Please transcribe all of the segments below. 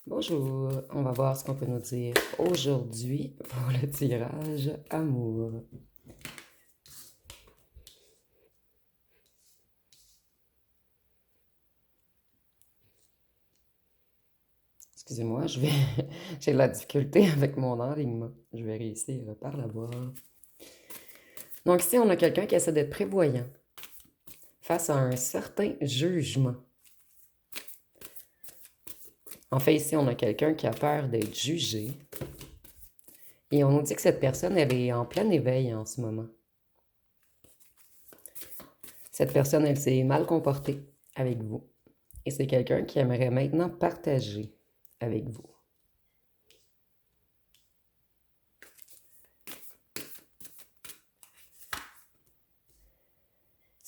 Bonjour, on va voir ce qu'on peut nous dire aujourd'hui pour le tirage amour. Excusez-moi, j'ai de la difficulté avec mon enlignement. Je vais réussir par la voir. Donc ici, on a quelqu'un qui essaie d'être prévoyant face à un certain jugement. En fait, ici, on a quelqu'un qui a peur d'être jugé. Et on nous dit que cette personne, elle est en plein éveil en ce moment. Cette personne, elle s'est mal comportée avec vous. Et c'est quelqu'un qui aimerait maintenant partager avec vous.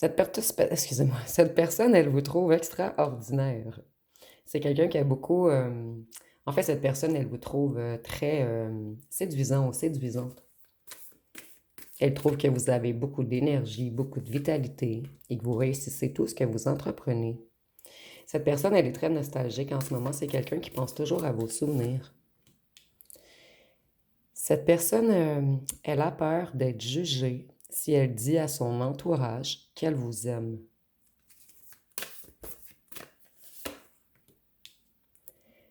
Excusez-moi, cette personne, elle vous trouve extraordinaire. C'est quelqu'un qui a beaucoup... En fait, cette personne, elle vous trouve très séduisant ou séduisante. Elle trouve que vous avez beaucoup d'énergie, beaucoup de vitalité et que vous réussissez tout ce que vous entreprenez. Cette personne, elle est très nostalgique en ce moment. C'est quelqu'un qui pense toujours à vos souvenirs. Cette personne, elle a peur d'être jugée si elle dit à son entourage qu'elle vous aime.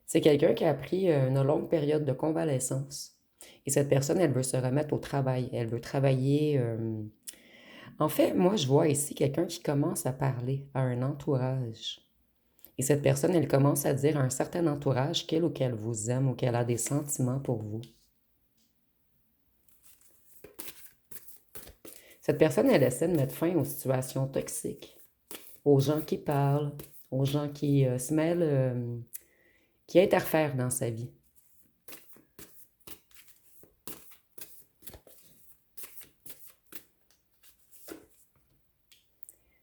C'est quelqu'un qui a pris une longue période de convalescence. Et cette personne, elle veut se remettre au travail. Elle veut travailler. En fait, moi, je vois ici quelqu'un qui commence à parler à un entourage. Et cette personne, elle commence à dire à un certain entourage qu'elle ou qu'elle vous aime ou qu'elle a des sentiments pour vous. Cette personne, elle essaie de mettre fin aux situations toxiques, aux gens qui parlent, aux gens qui se mêlent, qui interfèrent dans sa vie.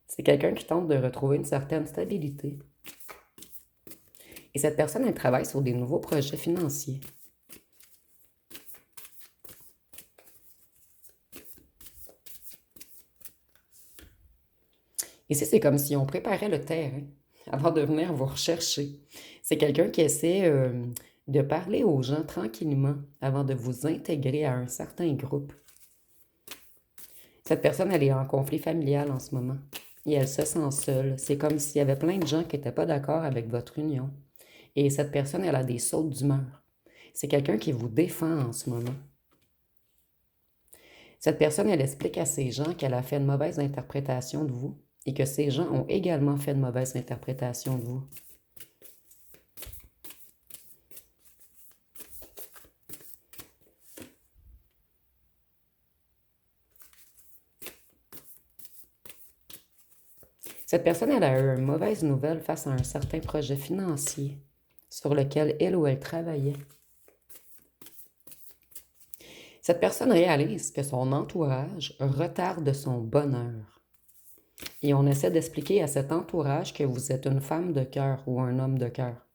C'est quelqu'un qui tente de retrouver une certaine stabilité. Et cette personne, elle travaille sur des nouveaux projets financiers. Ici, c'est comme si on préparait le terrain avant de venir vous rechercher. C'est quelqu'un qui essaie de parler aux gens tranquillement avant de vous intégrer à un certain groupe. Cette personne, elle est en conflit familial en ce moment et elle se sent seule. C'est comme s'il y avait plein de gens qui n'étaient pas d'accord avec votre union. Et cette personne, elle a des sautes d'humeur. C'est quelqu'un qui vous défend en ce moment. Cette personne, elle explique à ces gens qu'elle a fait une mauvaise interprétation de vous et que ces gens ont également fait une mauvaise interprétation de vous. Cette personne, elle a eu une mauvaise nouvelle face à un certain projet financier sur lequel elle ou elle travaillait. Cette personne réalise que son entourage retarde son bonheur. Et on essaie d'expliquer à cet entourage que vous êtes une femme de cœur ou un homme de cœur.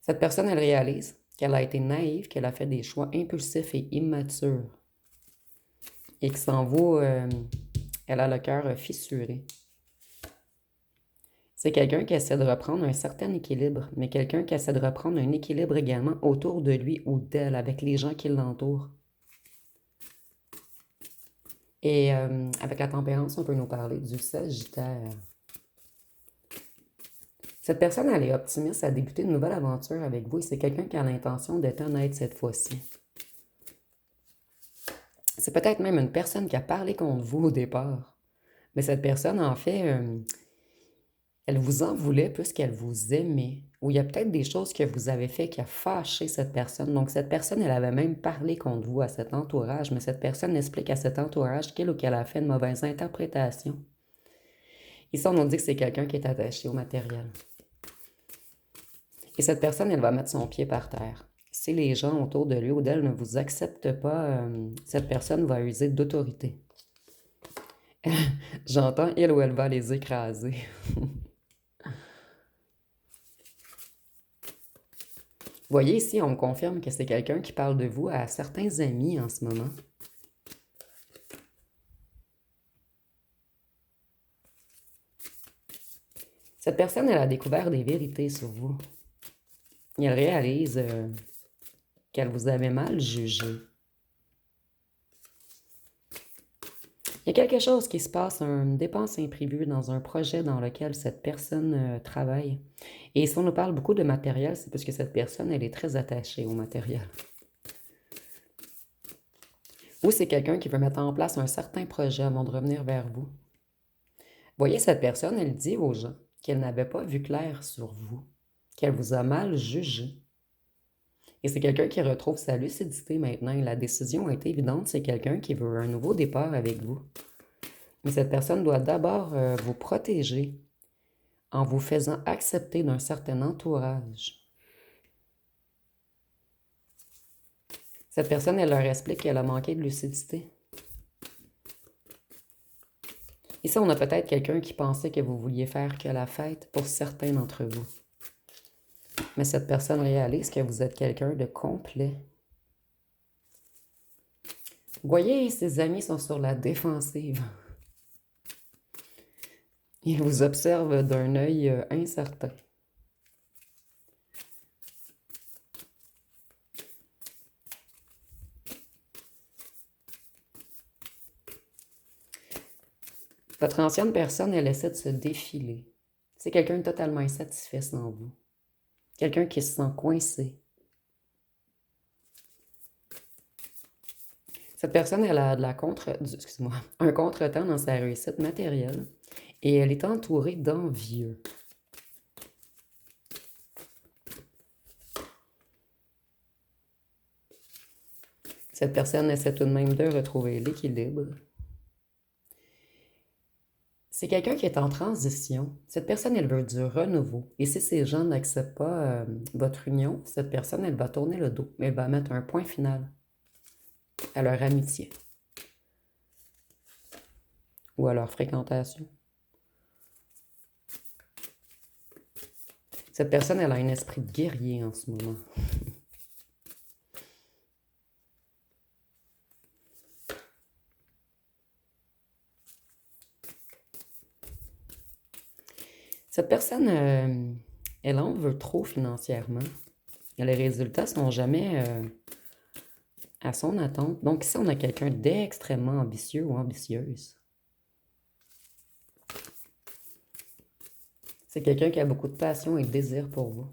Cette personne, elle réalise qu'elle a été naïve, qu'elle a fait des choix impulsifs et immatures. Et que sans vous, elle a le cœur fissuré. C'est quelqu'un qui essaie de reprendre un certain équilibre, mais quelqu'un qui essaie de reprendre un équilibre également autour de lui ou d'elle, avec les gens qui l'entourent. Et avec la tempérance, on peut nous parler du Sagittaire. Cette personne, elle est optimiste à débuter une nouvelle aventure avec vous et c'est quelqu'un qui a l'intention d'être honnête cette fois-ci. C'est peut-être même une personne qui a parlé contre vous au départ. Mais cette personne, en fait, elle vous en voulait plus qu'elle vous aimait. Ou il y a peut-être des choses que vous avez fait qui a fâché cette personne. Donc, cette personne, elle avait même parlé contre vous à cet entourage, mais cette personne explique à cet entourage qu'elle ou qu'elle a fait une mauvaise interprétation. Ici, on nous dit que c'est quelqu'un qui est attaché au matériel. Et cette personne, elle va mettre son pied par terre. Si les gens autour de lui ou d'elle ne vous acceptent pas, cette personne va user d'autorité. J'entends il ou elle va les écraser. Vous voyez ici, on me confirme que c'est quelqu'un qui parle de vous à certains amis en ce moment. Cette personne, elle a découvert des vérités sur vous. Et elle réalise qu'elle vous avait mal jugé. Il y a quelque chose qui se passe, une dépense imprévue dans un projet dans lequel cette personne travaille. Et si on nous parle beaucoup de matériel, c'est parce que cette personne, elle est très attachée au matériel. Ou c'est quelqu'un qui veut mettre en place un certain projet avant de revenir vers vous. Voyez, cette personne, elle dit aux gens qu'elle n'avait pas vu clair sur vous, qu'elle vous a mal jugé. Et c'est quelqu'un qui retrouve sa lucidité maintenant. Et la décision est évidente, c'est quelqu'un qui veut un nouveau départ avec vous. Mais cette personne doit d'abord vous protéger en vous faisant accepter d'un certain entourage. Cette personne, elle leur explique qu'elle a manqué de lucidité. Ici, on a peut-être quelqu'un qui pensait que vous vouliez faire que la fête pour certains d'entre vous. Mais cette personne réalise que vous êtes quelqu'un de complet. Vous voyez, ses amis sont sur la défensive. Ils vous observent d'un œil incertain. Votre ancienne personne, elle essaie de se défiler. C'est quelqu'un de totalement insatisfait sans vous. Quelqu'un qui se sent coincé. Cette personne, elle a un contretemps dans sa réussite matérielle et elle est entourée d'envieux. Cette personne essaie tout de même de retrouver l'équilibre. C'est quelqu'un qui est en transition. Cette personne, elle veut du renouveau. Et si ces gens n'acceptent pas votre union, cette personne, elle va tourner le dos. Elle va mettre un point final à leur amitié ou à leur fréquentation. Cette personne, elle a un esprit de guerrier en ce moment. Cette personne, elle en veut trop financièrement. Et les résultats ne sont jamais à son attente. Donc ici, on a quelqu'un d'extrêmement ambitieux ou ambitieuse. C'est quelqu'un qui a beaucoup de passion et de désir pour vous.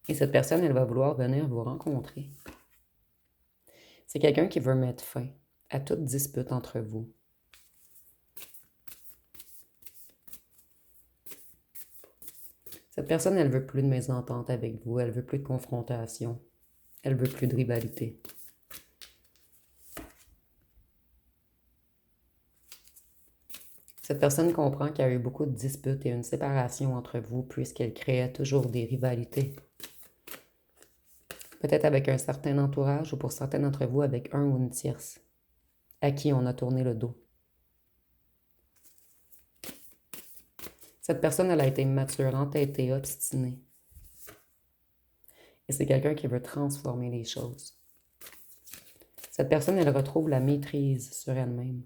Et cette personne, elle va vouloir venir vous rencontrer. C'est quelqu'un qui veut mettre fin à toute dispute entre vous. Cette personne, elle veut plus de mésentente avec vous, elle veut plus de confrontation, elle veut plus de rivalité. Cette personne comprend qu'il y a eu beaucoup de disputes et une séparation entre vous puisqu'elle créait toujours des rivalités. Peut-être avec un certain entourage ou pour certains d'entre vous avec un ou une tierce à qui on a tourné le dos. Cette personne, elle a été immature, entêtée, obstinée. Et c'est quelqu'un qui veut transformer les choses. Cette personne, elle retrouve la maîtrise sur elle-même.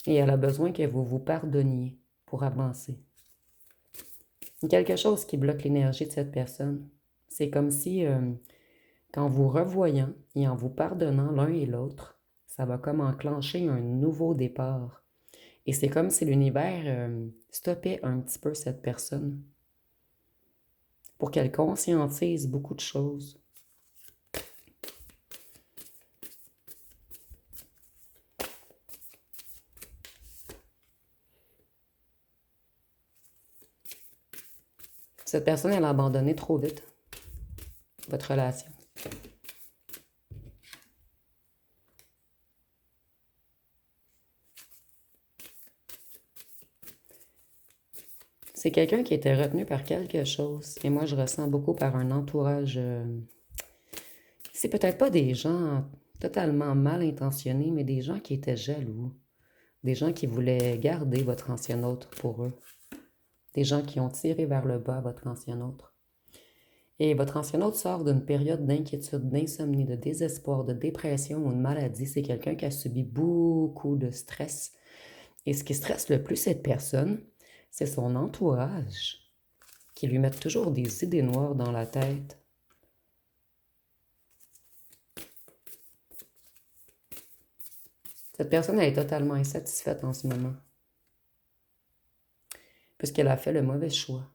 Et elle a besoin que vous vous pardonniez pour avancer. Il y a quelque chose qui bloque l'énergie de cette personne. C'est comme si, qu'en vous revoyant et en vous pardonnant l'un et l'autre, ça va comme enclencher un nouveau départ. Et c'est comme si l'univers stoppait un petit peu cette personne pour qu'elle conscientise beaucoup de choses. Cette personne, elle a abandonné trop vite votre relation. C'est quelqu'un qui était retenu par quelque chose. Et moi, je ressens beaucoup par un entourage. C'est peut-être pas des gens totalement mal intentionnés, mais des gens qui étaient jaloux. Des gens qui voulaient garder votre ancien autre pour eux. Des gens qui ont tiré vers le bas votre ancien autre. Et votre ancien autre sort d'une période d'inquiétude, d'insomnie, de désespoir, de dépression ou de maladie. C'est quelqu'un qui a subi beaucoup de stress Et ce qui stresse le plus cette personne, c'est son entourage qui lui met toujours des idées noires dans la tête. Cette personne, elle est totalement insatisfaite en ce moment, puisqu'elle a fait le mauvais choix.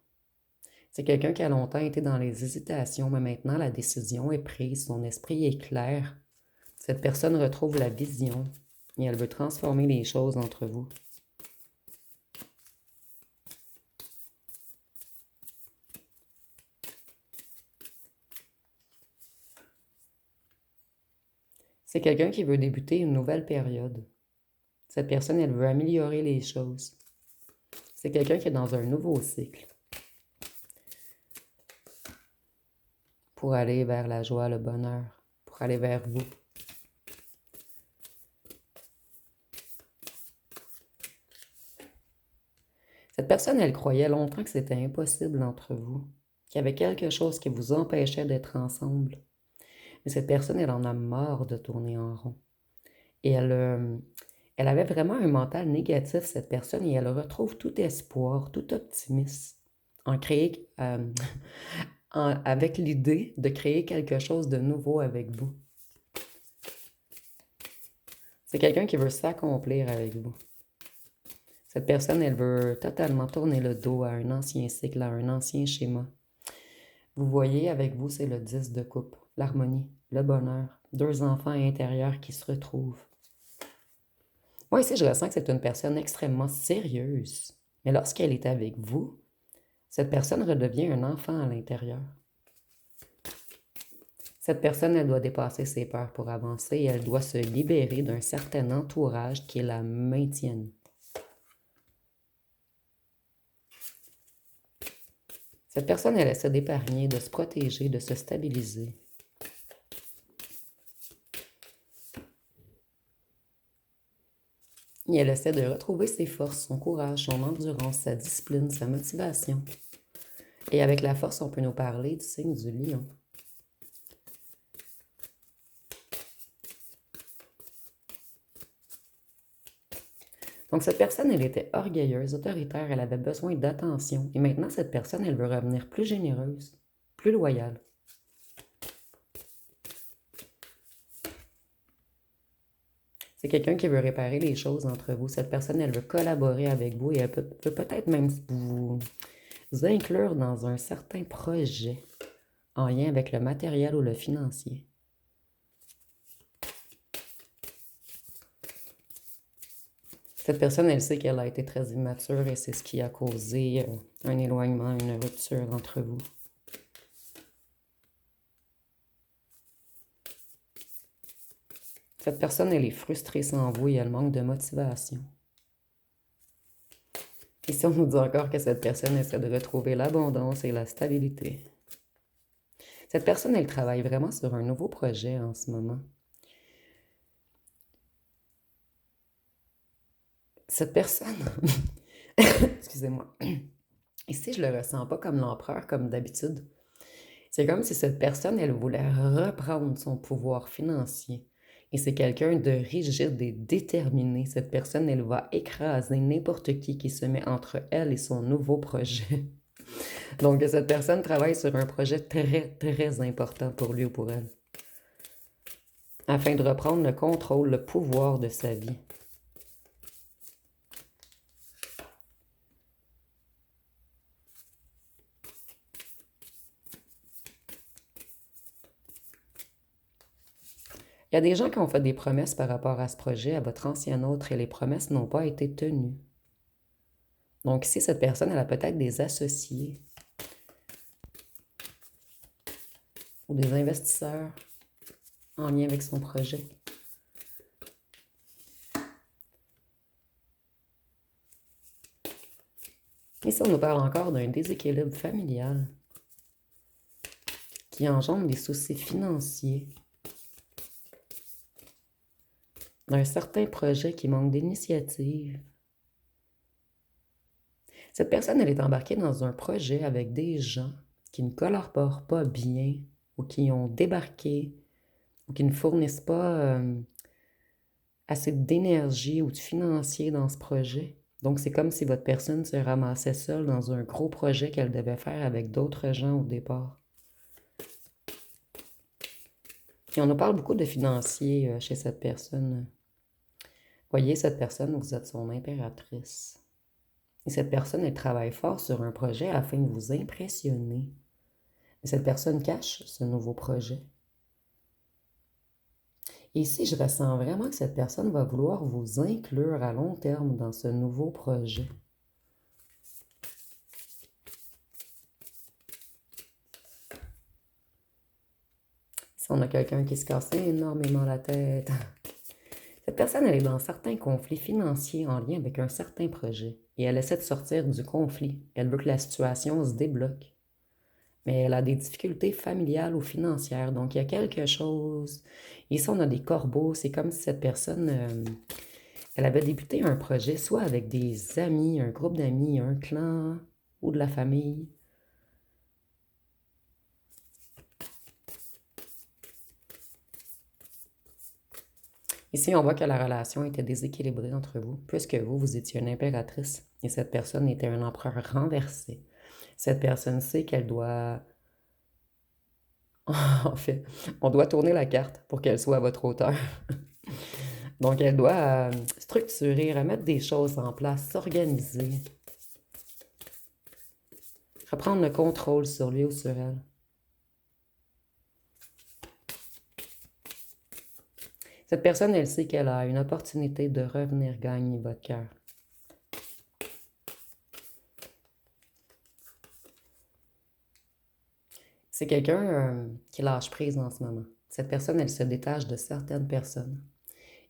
C'est quelqu'un qui a longtemps été dans les hésitations, mais maintenant la décision est prise, son esprit est clair. Cette personne retrouve la vision et elle veut transformer les choses entre vous. C'est quelqu'un qui veut débuter une nouvelle période. Cette personne, elle veut améliorer les choses. C'est quelqu'un qui est dans un nouveau cycle pour aller vers la joie, le bonheur, pour aller vers vous. Cette personne, elle croyait longtemps que c'était impossible entre vous, qu'il y avait quelque chose qui vous empêchait d'être ensemble. Mais cette personne, elle en a marre de tourner en rond. Et elle avait vraiment un mental négatif, cette personne, et elle retrouve tout espoir, tout optimisme avec l'idée de créer quelque chose de nouveau avec vous. C'est quelqu'un qui veut s'accomplir avec vous. Cette personne, elle veut totalement tourner le dos à un ancien cycle, à un ancien schéma. Vous voyez, avec vous, c'est le 10 de coupe, l'harmonie, le bonheur, 2 enfants intérieurs qui se retrouvent. Moi, ici, je ressens que c'est une personne extrêmement sérieuse. Mais lorsqu'elle est avec vous, cette personne redevient un enfant à l'intérieur. Cette personne, elle doit dépasser ses peurs pour avancer et elle doit se libérer d'un certain entourage qui la maintienne. Cette personne, elle essaie d'épargner, de se protéger, de se stabiliser. Et elle essaie de retrouver ses forces, son courage, son endurance, sa discipline, sa motivation. Et avec la force, on peut nous parler du signe du lion. Donc cette personne, elle était orgueilleuse, autoritaire, elle avait besoin d'attention. Et maintenant, cette personne, elle veut revenir plus généreuse, plus loyale. C'est quelqu'un qui veut réparer les choses entre vous. Cette personne, elle veut collaborer avec vous et elle peut peut-être même vous inclure dans un certain projet en lien avec le matériel ou le financier. Cette personne, elle sait qu'elle a été très immature et c'est ce qui a causé un éloignement, une rupture entre vous. Cette personne, elle est frustrée sans vous et elle manque de motivation. Ici, on nous dit encore que cette personne essaie de retrouver l'abondance et la stabilité. Cette personne, elle travaille vraiment sur un nouveau projet en ce moment. Cette personne, excusez-moi, ici, je le ressens pas comme l'empereur, comme d'habitude. C'est comme si cette personne, elle voulait reprendre son pouvoir financier. Et c'est quelqu'un de rigide et déterminé. Cette personne, elle va écraser n'importe qui se met entre elle et son nouveau projet. Donc, cette personne travaille sur un projet très, très important pour lui ou pour elle, afin de reprendre le contrôle, le pouvoir de sa vie. Il y a des gens qui ont fait des promesses par rapport à ce projet, à votre ancien autre, et les promesses n'ont pas été tenues. Donc ici, cette personne, elle a peut-être des associés ou des investisseurs en lien avec son projet. Ici, on nous parle encore d'un déséquilibre familial qui engendre des soucis financiers, d'un certain projet qui manque d'initiative. Cette personne, elle est embarquée dans un projet avec des gens qui ne collaborent pas bien ou qui ont débarqué ou qui ne fournissent pas assez d'énergie ou de financier dans ce projet. Donc, c'est comme si votre personne se ramassait seule dans un gros projet qu'elle devait faire avec d'autres gens au départ. Et on nous parle beaucoup de financier chez cette personne. Voyez, cette personne, vous êtes son impératrice. Et cette personne, elle travaille fort sur un projet afin de vous impressionner. Et cette personne cache ce nouveau projet. Et ici, je ressens vraiment que cette personne va vouloir vous inclure à long terme dans ce nouveau projet. Si on a quelqu'un qui se casse énormément la tête. Cette personne, elle est dans certains conflits financiers en lien avec un certain projet. Et elle essaie de sortir du conflit. Elle veut que la situation se débloque. Mais elle a des difficultés familiales ou financières. Donc, il y a quelque chose. Ici, on a des corbeaux. C'est comme si cette personne, elle avait débuté un projet, soit avec des amis, un groupe d'amis, un clan ou de la famille. Ici, on voit que la relation était déséquilibrée entre vous, puisque vous, vous étiez une impératrice et cette personne était un empereur renversé. Cette personne sait qu'elle doit... En fait, on doit tourner la carte pour qu'elle soit à votre hauteur. Donc, elle doit structurer, remettre des choses en place, s'organiser, reprendre le contrôle sur lui ou sur elle. Cette personne, elle sait qu'elle a une opportunité de revenir gagner votre cœur. C'est quelqu'un qui lâche prise en ce moment. Cette personne, elle se détache de certaines personnes.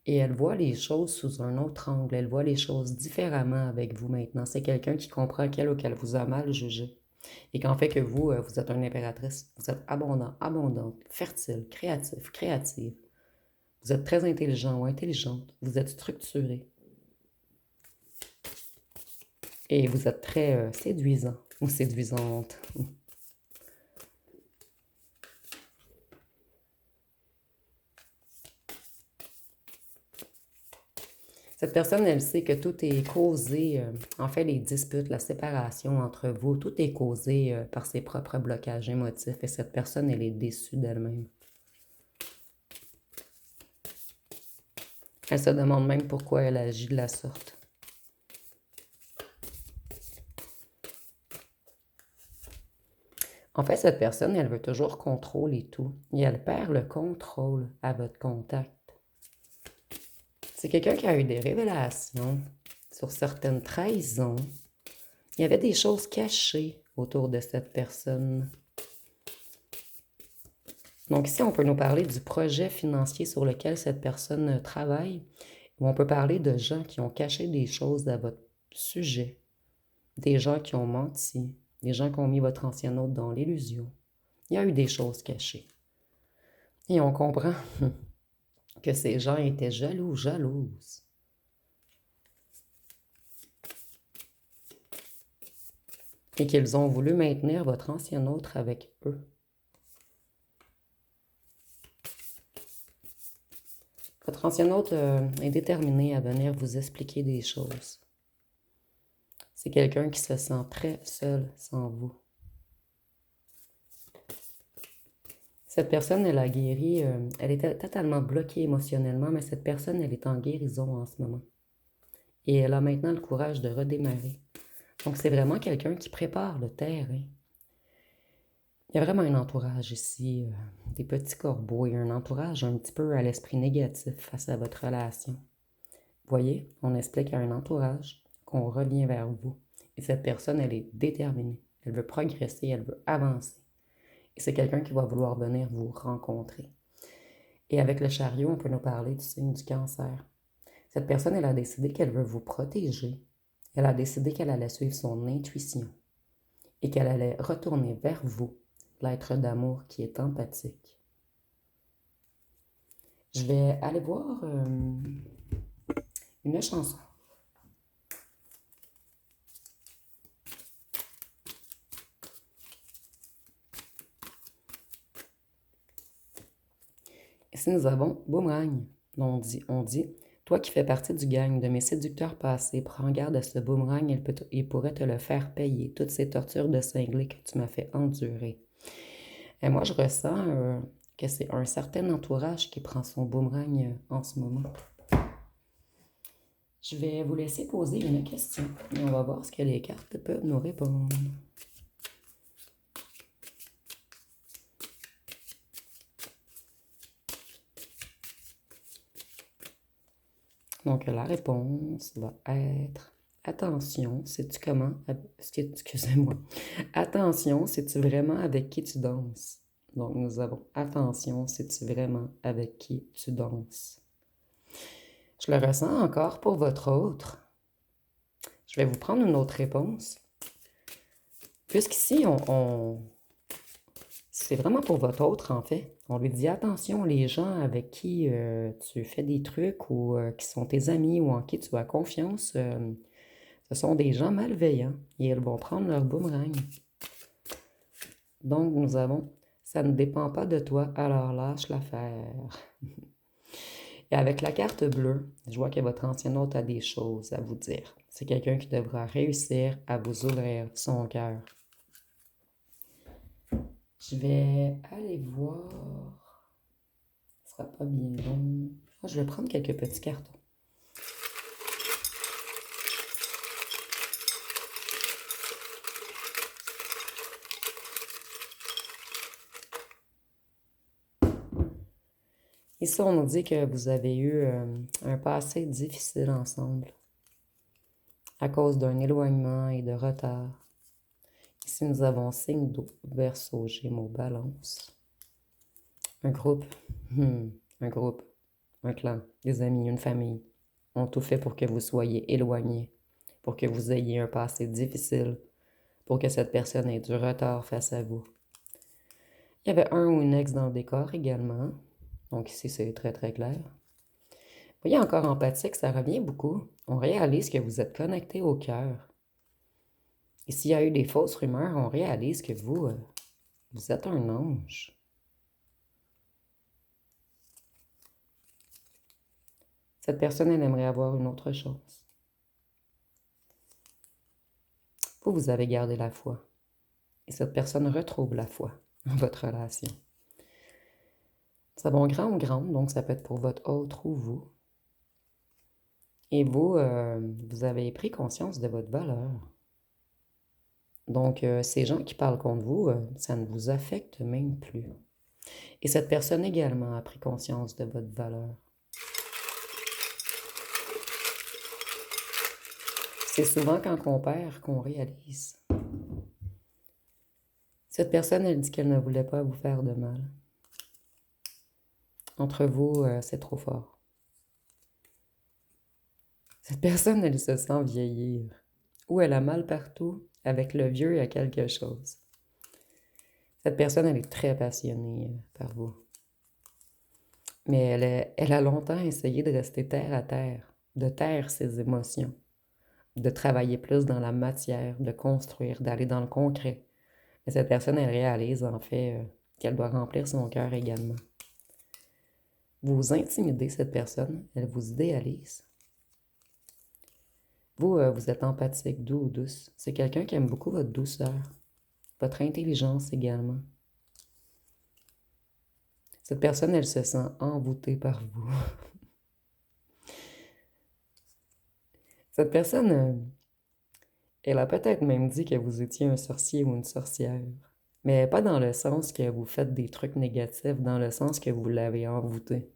Et elle voit les choses sous un autre angle. Elle voit les choses différemment avec vous maintenant. C'est quelqu'un qui comprend qu'elle ou qu'elle vous a mal jugé. Et qu'en fait que vous, vous êtes une impératrice. Vous êtes abondant, abondante, fertile, créatif, créative. Vous êtes très intelligent ou intelligente. Vous êtes structuré. Et vous êtes très séduisant ou séduisante. Cette personne, elle sait que tout est causé, en fait, les disputes, la séparation entre vous, tout est causé par ses propres blocages émotifs et cette personne, elle est déçue d'elle-même. Elle se demande même pourquoi elle agit de la sorte. En fait, cette personne, elle veut toujours contrôler tout et elle perd le contrôle à votre contact. C'est quelqu'un qui a eu des révélations sur certaines trahisons. Il y avait des choses cachées autour de cette personne. Donc ici, on peut nous parler du projet financier sur lequel cette personne travaille, ou on peut parler de gens qui ont caché des choses à votre sujet, des gens qui ont menti, des gens qui ont mis votre ancien hôte dans l'illusion. Il y a eu des choses cachées. Et on comprend que ces gens étaient jaloux, jalouses. Et qu'ils ont voulu maintenir votre ancien autre avec eux. Votre ancien autre est déterminé à venir vous expliquer des choses. C'est quelqu'un qui se sent très seul sans vous. Cette personne, elle a guéri, elle était totalement bloquée émotionnellement, mais cette personne, elle est en guérison en ce moment. Et elle a maintenant le courage de redémarrer. Donc, c'est vraiment quelqu'un qui prépare le terrain. Il y a vraiment un entourage ici, des petits corbeaux et un entourage un petit peu à l'esprit négatif face à votre relation. Vous voyez, on explique à un entourage qu'on revient vers vous. Et cette personne, elle est déterminée. Elle veut progresser, elle veut avancer. Et c'est quelqu'un qui va vouloir venir vous rencontrer. Et avec le chariot, on peut nous parler du signe du cancer. Cette personne, elle a décidé qu'elle veut vous protéger. Elle a décidé qu'elle allait suivre son intuition et qu'elle allait retourner vers vous, l'être d'amour qui est empathique. Je vais aller voir une chanson. Ici, nous avons Boomerang. On dit, Toi qui fais partie du gang de mes séducteurs passés, prends garde à ce boomerang, il pourrait te le faire payer, toutes ces tortures de cinglé que tu m'as fait endurer. Et moi, je ressens que c'est un certain entourage qui prend son boomerang en ce moment. Je vais vous laisser poser une question et on va voir ce que les cartes peuvent nous répondre. Donc, la réponse va être attention, sais-tu comment. Excusez-moi. Attention, sais-tu vraiment avec qui tu danses? Donc, nous avons attention, sais-tu vraiment avec qui tu danses? Je le ressens encore pour votre autre. Je vais vous prendre une autre réponse. Puisqu'ici, c'est vraiment pour votre autre, en fait. On lui dit attention, les gens avec qui tu fais des trucs ou qui sont tes amis ou en qui tu as confiance, ce sont des gens malveillants et ils vont prendre leur boomerang. Donc, nous avons ça ne dépend pas de toi, alors lâche l'affaire. Et avec la carte bleue, je vois que votre ancien hôte a des choses à vous dire. C'est quelqu'un qui devra réussir à vous ouvrir son cœur. Je vais aller voir. Ce sera pas bien long. Je vais prendre quelques petits cartons. Ici, on nous dit que vous avez eu un passé difficile ensemble à cause d'un éloignement et de retard. Ici, nous avons signe d'eau, Verseau, Gémeaux, Balance. Un groupe, un groupe, un clan, des amis, une famille ont tout fait pour que vous soyez éloignés, pour que vous ayez un passé difficile, pour que cette personne ait du retard face à vous. Il y avait un ou une ex dans le décor également. Donc ici, c'est très, très clair. Vous voyez, encore empathique, ça revient beaucoup. On réalise que vous êtes connecté au cœur. Et s'il y a eu des fausses rumeurs, on réalise que vous êtes un ange. Cette personne, elle aimerait avoir une autre chance. Vous avez gardé la foi. Et cette personne retrouve la foi dans votre relation. Nous avons grand ou grande, donc ça peut être pour votre autre ou vous. Et vous, vous avez pris conscience de votre valeur. Donc, ces gens qui parlent contre vous, ça ne vous affecte même plus. Et cette personne également a pris conscience de votre valeur. C'est souvent quand on perd qu'on réalise. Cette personne, elle dit qu'elle ne voulait pas vous faire de mal. Entre vous, c'est trop fort. Cette personne, elle se sent vieillir. Ou elle a mal partout, avec le vieux, il y a quelque chose. Cette personne, elle est très passionnée par vous. Mais elle a longtemps essayé de rester terre à terre, de taire ses émotions, de travailler plus dans la matière, de construire, d'aller dans le concret. Mais cette personne, elle réalise en fait qu'elle doit remplir son cœur également. Vous intimidez cette personne, elle vous idéalise. Vous, vous êtes empathique, doux ou douce. C'est quelqu'un qui aime beaucoup votre douceur, votre intelligence également. Cette personne, elle se sent envoûtée par vous. Cette personne, elle a peut-être même dit que vous étiez un sorcier ou une sorcière. Mais pas dans le sens que vous faites des trucs négatifs, dans le sens que vous l'avez envoûté.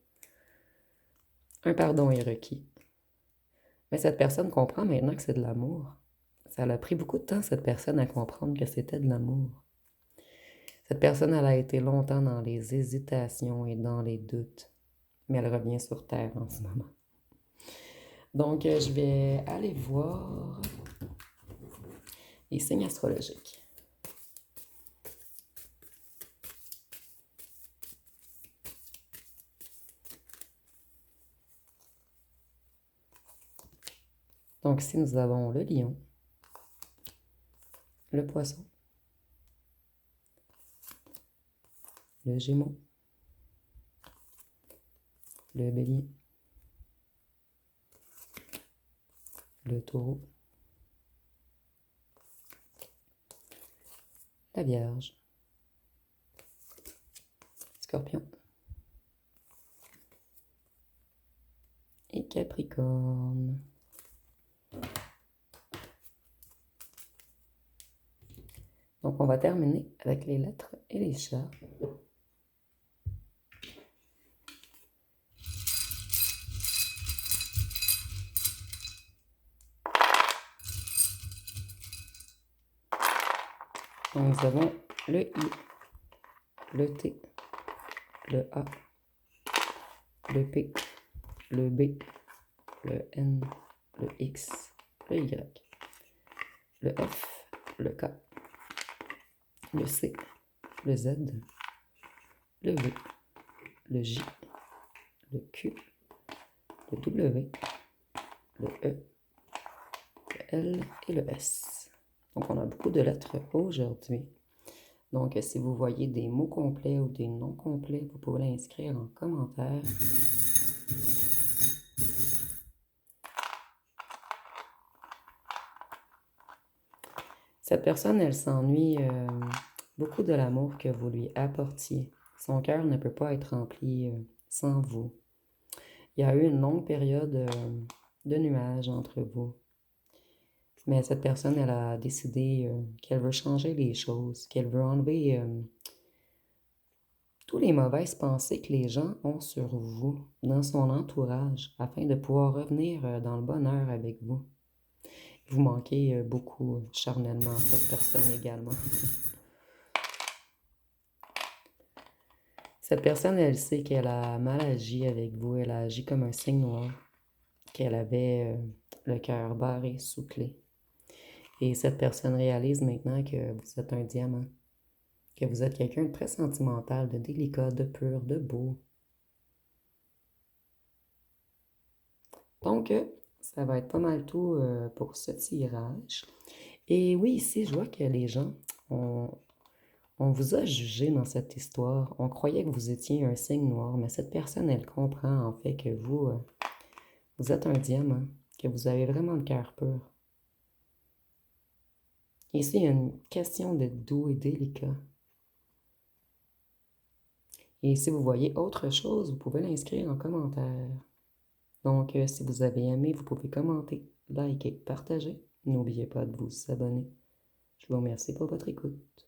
Un pardon est requis. Mais cette personne comprend maintenant que c'est de l'amour. Ça a pris beaucoup de temps, cette personne, à comprendre que c'était de l'amour. Cette personne, elle a été longtemps dans les hésitations et dans les doutes. Mais elle revient sur Terre en ce moment. Donc, je vais aller voir les signes astrologiques. Donc ici, nous avons le lion, le poisson, le gémeau, le bélier, le taureau, la vierge, scorpion et capricorne. Donc, on va terminer avec les lettres et les chats. Donc, nous avons le I, le T, le A, le P, le B, le N, le X, le Y, le F, le K, le C, le Z, le V, le J, le Q, le W, le E, le L et le S. Donc, on a beaucoup de lettres aujourd'hui. Donc, si vous voyez des mots complets ou des noms complets, vous pouvez l'inscrire en commentaire. Cette personne, elle s'ennuie beaucoup de l'amour que vous lui apportiez. Son cœur ne peut pas être rempli sans vous. Il y a eu une longue période de nuages entre vous. Mais cette personne, elle a décidé qu'elle veut changer les choses, qu'elle veut enlever tous les mauvaises pensées que les gens ont sur vous, dans son entourage, afin de pouvoir revenir dans le bonheur avec vous. Vous manquez beaucoup charnellement à cette personne également. Cette personne, elle sait qu'elle a mal agi avec vous, elle a agi comme un signe noir, qu'elle avait le cœur barré sous clé. Et cette personne réalise maintenant que vous êtes un diamant, que vous êtes quelqu'un de très sentimental, de délicat, de pur, de beau. Donc, ça va être pas mal tout pour ce tirage. Et oui, ici, je vois que les gens, on vous a jugé dans cette histoire. On croyait que vous étiez un signe noir, mais cette personne, elle comprend en fait que vous êtes un diamant, que vous avez vraiment le cœur pur. Ici, il y a une question d'être doux et délicat. Et si vous voyez autre chose, vous pouvez l'inscrire en commentaire. Donc, si vous avez aimé, vous pouvez commenter, liker, partager. N'oubliez pas de vous abonner. Je vous remercie pour votre écoute.